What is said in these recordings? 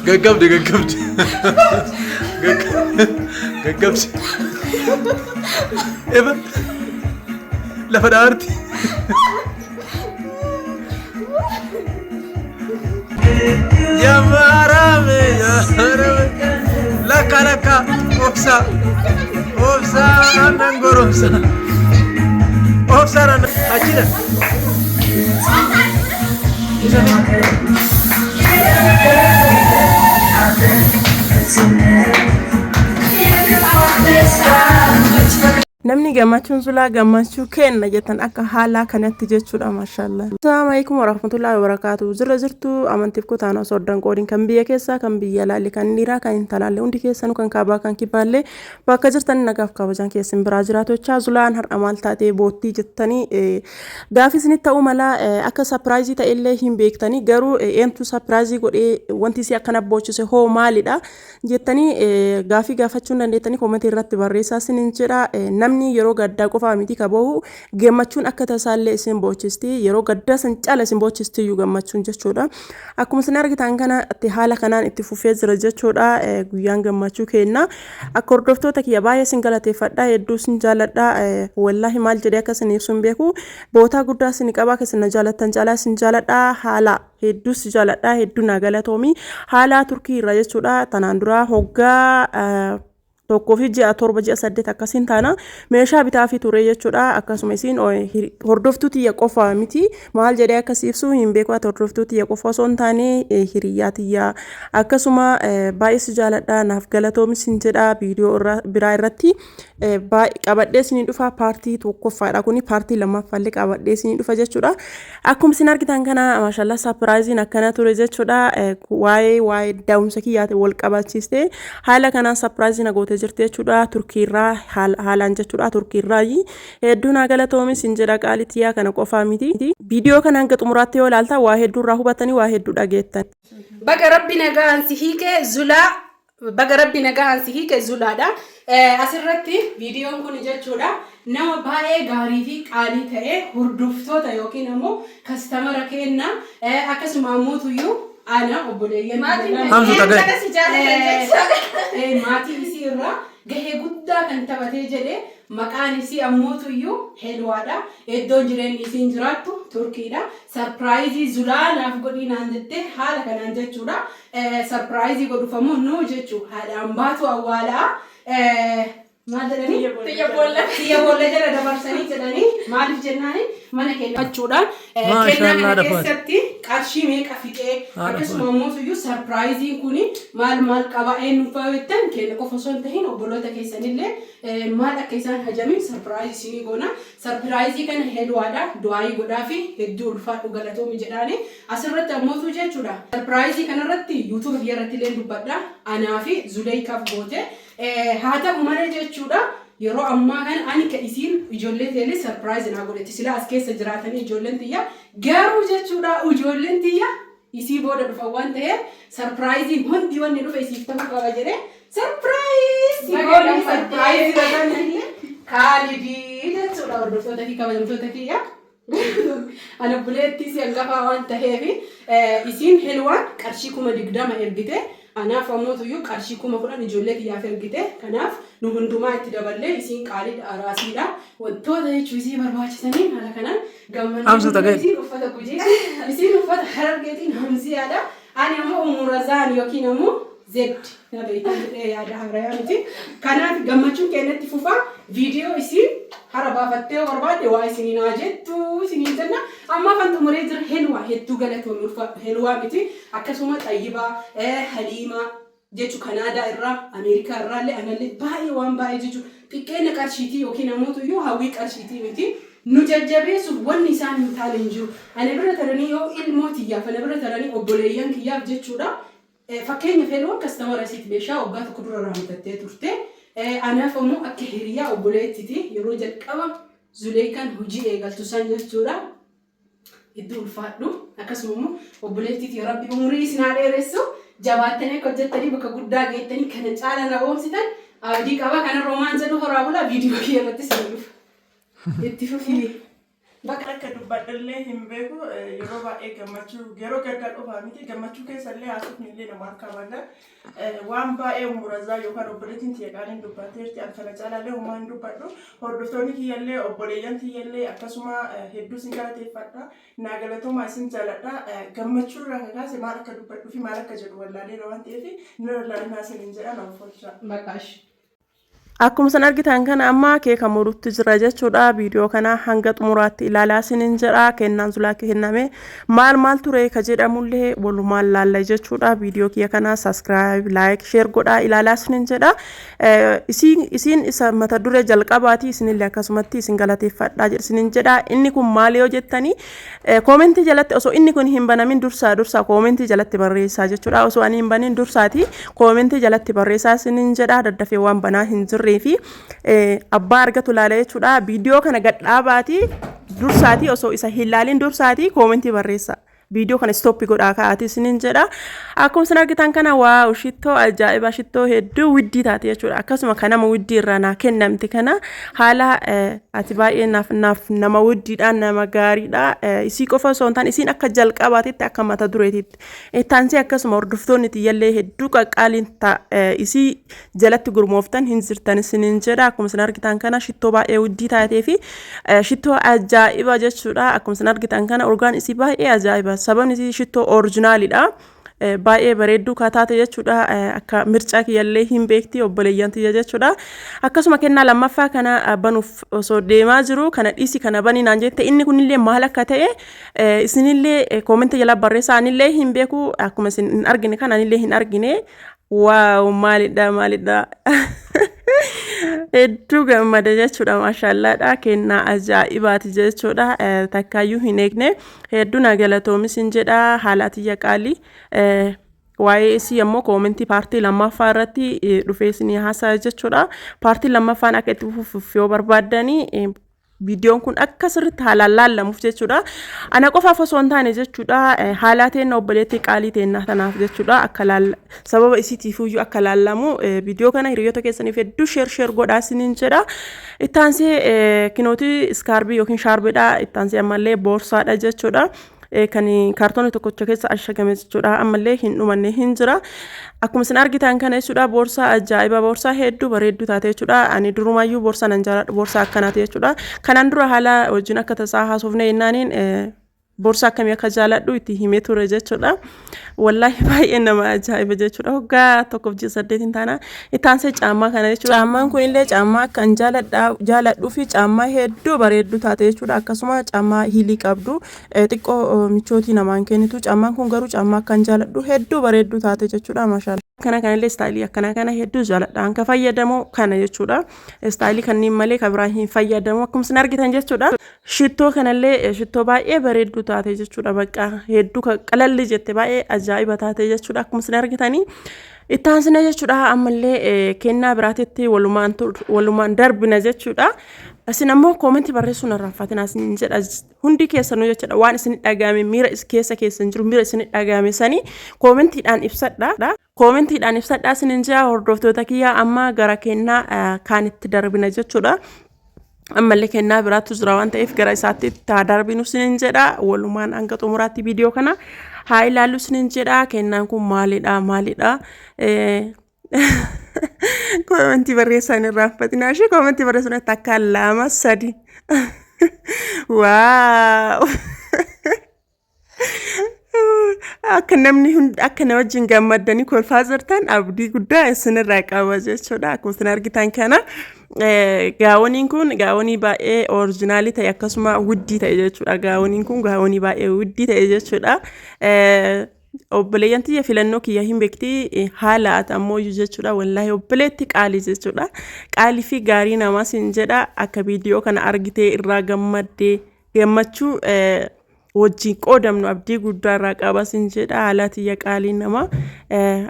Gaggabdi. Eva, lafa dhaarti. Yamarame. Laka. Ofsa, nangoromsa. Ofsa, achila. Namni gammachuun sulaa gammachuu kenna jettan akka haala kanatti jechuudha maashaallah. Assalamu alaykum warahmatullahi wabarakatuh. Jirtu amantiif kutaana soddan qoodiin kan biyya keessaa kan biyya laalli kan dhiiraa kan intalaalle hundi keessanuu kan kaabaa kan kibaallee bakka jirtan nagaaf kabajaan keessan biraa jiraatochaa zulaan har'a maal taatee boottii jettanii gaafii isinitti ta'uu mala akka sapiraayizii ta'ellee hin beektanii garuu eentu sapiraayizii godhee wanti si akkana boochise hoo maalidha jettanii gaafii gaafachuun dandeettanii koomentii irratti barreessaa isiniin jedha. Namni yeroo gaddaa qofaa miti kabahu gammachuun akka tasaallee isin boochisti yeroo gaddaa san caala isin boochisti iyyuu gammachuun jechuudha. Akkuma isin argitan kana haala kanaan itti fufee jira jechuudha. Guyyaan gammachuu kenna. Akka hordoftoota kiyya baay'ee isin galateeffadha hedduu isin jaalladha. Wallahi maal jedhee akka isin ibsuun beeku bootaa guddaa isin qaba akka isin jaallattan caalaa isin jaalladha haala hedduu isin jaalladha hedduu na galatoomi haala Turkii irra jechuudha. Tanaan dura hoggaa tokko fi ji'a 7 ji'a 8 akkasiin taana meeshaa bitaa fi ture jechuudha. Akkasuma isin hordoftuu tiyya qofa miti maal jedhee akka ibsu hin beeku hordoftuu tiyya qofa osoo hin taane hiriyyaa tiyya akkasuma baay'ee si jaalladha naaf galatoomi sin jedha viidiyoo biraa irratti qabadhee isin dhufa paartii tokkoffaadha kuni paartii lammaffaallee qabadhee isin dhufa jechuudha. Akkuma isin argitan kana maashaallah sapiraayiziin akkana ture jechuudha. Waa'ee daa'umsa kiyyaati wal qabachiiste haala kanaan sapiraayiziin goote jirti jechuudha. Turkiirraa haalaan jechuudha. Turkiirraa hedduu na galatoomi sin jedha qaaliitiyaa kana qofaa miti. Viidiyoo kana hanga xumuraatti yoo ilaalta waa hedduu irraa hubatanii waa hedduu dhageettan. Baga rabbi nagaan si hiike zulaa baga rabbi nagaan si hiike zulaadha. Asirratti viidiyoon kun jechuudha nama baay'ee gaarii fi qaalii ta'e hordoftoota yookiin ammoo kastamara kenna akkasuma ammoo ana obboleeyyan maatii isii irraa gahee guddaa kan taphatee jedhee maqaan isii ammootuyyuu Helwaadha. Iddoon jireenyi isiin jiraattu Turkiidha. Sarpiraayizii zulaa naaf godhii naan jettee haala kanaan jechuudha. Sarpiraayizii godhufamu nuu jechuu haadhaan baatu awwaalaa maal jedhanii xiyya boolla jala dabarsanii jedhanii maaliif jennaani mana keenya jechuudha. Kennaa kana keessatti qarshii meeqa fixee akkasuma ammoo sarpiraayiziin kuni maal qaba eenyu fayyadamtan kenna qofa osoo hin tahin obboloota keessanillee maal akka isaan hajamin sarpiraayizii isinii goona. Sarpiraayizii kana Helwaadha du'aayii godhaa fi hedduu ulfaadhu galatoomi jedhaani asirratti ammoo jechuudha. Sarpiraayizii kanarratti yuutuubii biyyarratti illee dubbadha anaa fi Zuleikaaf goote haa ta'u malee jechuudha. Yeroo ammaa kana ani ka isiin ijoollee teelee sarpiraayiz naa godhetti sila as keessa jiraatanii ijoolleen tiyya garuu jechuudha ijoolleen tiyya isii booda dhufa waan ta'eef sarpiraayiziin hundi wanni dhufe isiif ta'uu qaba jedhee sarpiraayiz kaalidii jechuudha hordoftoota fi kabajamtoota kiyya. Ana buleettii si hangafaa waan ta'eef isiin Helwaan qarshii 20,000 ergite. Anaaf ammoo qarshii 10,000 ijoollee kiyyaaf ergite. Kanaaf nu hundumaa itti daballee isiin qaaliidha raasiidha. Wantoota jechuun isii barbaachisanii haala kanaan gammachuun isiin uffata gujee isiin uffata harargeetiin hamsiyaadha. Ani ammoo umurazaan yookiin ammoo zed na beektan yaada harayaa miti. Kanaaf gammachuun keenyatti fufaa viidiyoo isiin hara baafattee barbaadde waa isinii naa jettu isinii jenna. Amma kan xumuree jira Helwaa hedduu galatoomi ulfaadhu Helwaa miti akkasuma Xayyibaa Haliimaa jechu Kanaadaa irraa Ameerikaa irraallee anallee baay'ee waan baay'ee jechu xiqqeenya qarshiitii yookiin ammoo hawwii qarshiitii miti. Nu jajjabeessuuf wanni isaan hin taane hin jiru. Ani bira taranii yoo ilmoo tiyyaaf ani bira taranii obboleeyyan kiyyaaf jechuudha. Fakkeenya Helwaa kastamara isiitti meeshaa waggaa tokko dura raamtattee turte. Anaaf ammoo akka hiriyaa obboleettiti yeroo jalqaba Zuleikaan hojii eegaltu san jechuudha. Hedduu ulfaadhu akkasuma immoo obboleettiti rabbi umurii isin haa dheeressu jabaatanii akka hojjettanii bakka guddaa geettanii kana caala na oomsitan abdii qaba kana roomaan jedhu horaa bulaa viidiyoo kiyya irratti sin dhufa. Itti fufii. Bakka akka dubbadhallee hin beeku yeroo baay'ee gammachuu yeroo gargar dhufaa miti gammachuu keessallee haasofni illee nama qabaadha. Waan baay'ee umurazaa yookaan obboleettiin tiyyaadhaan dubbatteerti akkana caalaallee homaa hin dubbadhu. Hordoftoonni kiyyallee obboleeyyan kiyyallee akkasuma hedduu sin galateeffadha. Naa galatoomaa isin jaaladha. Gammachuu irraa kakaase maal akka dubbadhuu fi maal akka jedhu wallaalee waan ta'eef nurra laalaa isin hin jedha nama folchaa. Baqaash. Akkuma san argitan kana amma keeka murutti jira jechuudha. Viidiyoo kana hanga xumuraatti ilaalaa isiniin jedha. Kennaan sulaa kenname maal ture ka jedhamullee walumaan laalla jechuudha. Viidiyoo kiyya kana subscribe, like, share godhaa ilaalaa isiniin jedha. Isin isa mata duree jalqabaati isinillee akkasumatti isin galateeffadhaa isiniin jedha. Inni kun maali yoo jettanii koomentii jalatti osoo inni kun hin banamin dursa koomentii jalatti barreessaa jechuudha. Osoo ani hin banin dursaati koomentii jalatti barreessaa isiniin jedha. Daddafee waan banaa hin jirre fi abbaa argatu laala jechuudha. Viidiyoo kana gadhaabaati dursaati osoo isa hin laalin dursaati koomentii barreessa. Viidiyoo kana stoppi godhaa kaa'ati isiniin jedha. Akkuma isin argitan kana waaw shittoo ajaa'iba shittoo hedduu widdii taate jechuudha. Akkasuma kanama widdii irraa naa kennamti kana haala ati baay'ee nama widdiidhaan nama gaariidha. Isii qofa osoo hin taane isiin akka jalqabaatitti akka mata dureetitti. Taansii akkasuma hordoftoonni tiyyallee hedduu qaqqaaliin isii jalatti gurmooftan hin jirtan isiniin jedha. Akkuma isin argitan kana shittoo baay'ee widdii taatee fi shittoo ajaa'iba jechuudha. Akkuma isin argitan kana urgaan isii baay'ee ajaa'iba. Sababni isii shittoo oriijinaalidha. Baay'ee bareedduu kaataate jechuudha. Akka mircaa kiyyallee hin beekti obboleeyyan tiyya jechuudha. Akkasuma kennaa lammaffaa kana banuuf osoo deemaa jiru kana dhiisi kana bani naan jette inni kunillee maal akka ta'e isinillee koomentii jala barreessaa anillee hin beeku akkuma isin hin argine kana anillee hin argine. Waaw maalidha. Hedduu gammada jechuudha maashaallaadha. Kennaa ajaa'ibaati jechuudha. Takkaayyuu hin eegne hedduu na galatoomis hin jedha haala tiyya qaalii. Waa'ee isii ammoo koomentii paartii lammaffaa irratti dhufee isinii haasaa jechuudha. Paartii lammaffaan akka itti fufuuf yoo barbaaddanii viidiyoon kun akka sirriitti haalaan laallamuuf jechuudha. Ana qofaaf osoo hin taane jechuudha haalaa teenna obboleettii qaalii teennaa tanaaf jechuudha akka sababa isiitiifuyyuu akka laallamu viidiyoo kana hiriyoota keessaniif hedduu sheer godhaa isiniin jedha. Ittaansee kinootii iskaarbii yookiin shaarbeedha. Ittaansee ammallee boorsaadha jechuudha. Kan kaartoonii tokkocha keessa ashagame jechuudha. Ammallee hin dhumanne hin jira. Akkuma isin argitan kana jechuudha boorsaa ajaa'iba boorsaa hedduu bareedduu taate jechuudha. Ani durumayyuu boorsaa nan jaalladha boorsaa akkanaati jechuudha. Kanaan dura haala wajjin akka tasaa haasofne jennaaniin boorsaa akkamii akka jaalladhu itti himee ture jechuudha. Wallahi baay'ee nama ajaa'iba jechuudha. Waggaa 1.8 taana ittaansee caammaa kana jechuudha. Caammaan kunillee caammaa akkan jaalladhuu fi caammaa hedduu bareedduu taate jechuudha. Akkasuma caammaa hiilii qabdu xiqqoo michootii namaan kennitu. Caammaan kun garuu caammaa akkan jaalladhu hedduu bareedduu taate jechuudha maashaallah. Kanallee istaayilii akkana hedduu jaalladha. Anka fayyadamu kana jechuudha. Istaayilii kanneen malee kan biraa hin fayyadamu akkuma isin argitan jechuudha. Shittoo kanallee shittoo baay'ee bareedduu taate jechuudha. Bakka hedduu qalalli jette baay'ee ajaa'iba taate jechuudha. Akkuma isin argitanii ittaansina jechuudha. Ammallee kennaa biraatetti walumaan darbina jechuudha. Isin ammoo koomentii barreessuun irraanfatina isin jedha hundi keessanuu jechuudha. Waan isin dhagahame miira keessan jiru miira isin dhagahame sanii koomentiidhaan ibsadha. Koomentiidhaan ibsadhaa isin jedha hordoftoota kiyyaa amma gara kennaa kaan itti darbina jechuudha. Ammallee kennaa biraatu jira waan ta'eef gara isaatti itti darbinu isin jedha. Walumaan hanga xumuraatti viidiyoo kana haa ilaallu isin jedha. Kennaan kun maalidha? Koomenti barreessan irraanfatina ishee koomenti barreessuun akka 2 3 waaw akka namni akka nama wajjin gammadanii kolfaa jirtan abdii guddaa isinirraa qaba jechuudha. Akkuma isin argitan kana gaawoniin kun gaawonii baay'ee oriijinaalii ta'e akkasuma widdii ta'e jechuudha. Gaawoniin kun gaawonii baay'ee widdii ta'e jechuudha. Obboleeyyan tiyya filannoo kiyya hin beekti haala ammoo jechuudha. Wallahi obboleetti qaalii jechuudha. Qaalii fi gaarii namas hin jedha. Akka viidiyoo kana argitee irraa gammaddee gammachuu wajjin qoodamnu abdii guddaa irraa qabas hin jedha. Haala tiyya qaalii nama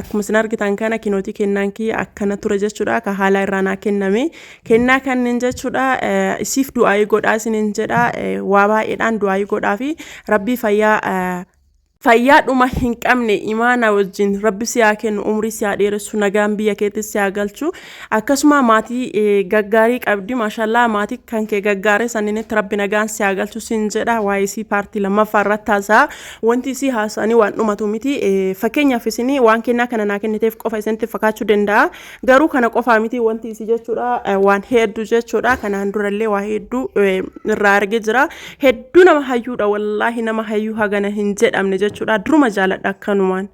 akkuma isin argitan kana kinootii kennaan kiyya akkana ture jechuudha. Ka haala irraa naa kenname kennaa kanneen jechuudha. Isiif du'aayii godhaa isin hin jedha. Waa baay'eedhaan du'aayii godhaa fi rabbii fayyaa fayyaadhuma hin qabne imaana wajjin rabbi si haa kennu umrii si haa dheeressu nagaan biyya keetti si haa galchu akkasuma maatii gaggaarii qabdi maashaallah maatii kan kee gaggaaree sanniinitti rabbi nagaan si haa galchu sin jedha waa'ee paartii lammaffaa irratti haasaa wanti si haasanii waan dhumatu miti fakkeenyaaf isinii waan kennaa kana naa kenniteef qofa isinitti fakkaachuu danda'a garuu kana qofaa miti wanti isi jechuudha waan hedduu jechuudha kanaan durallee waa hedduu irraa argee jira hedduu nama hayyuudha wallaahi nama hayyuu hagana hin jedhamne jechuudha duruma jaaladha akkanumaan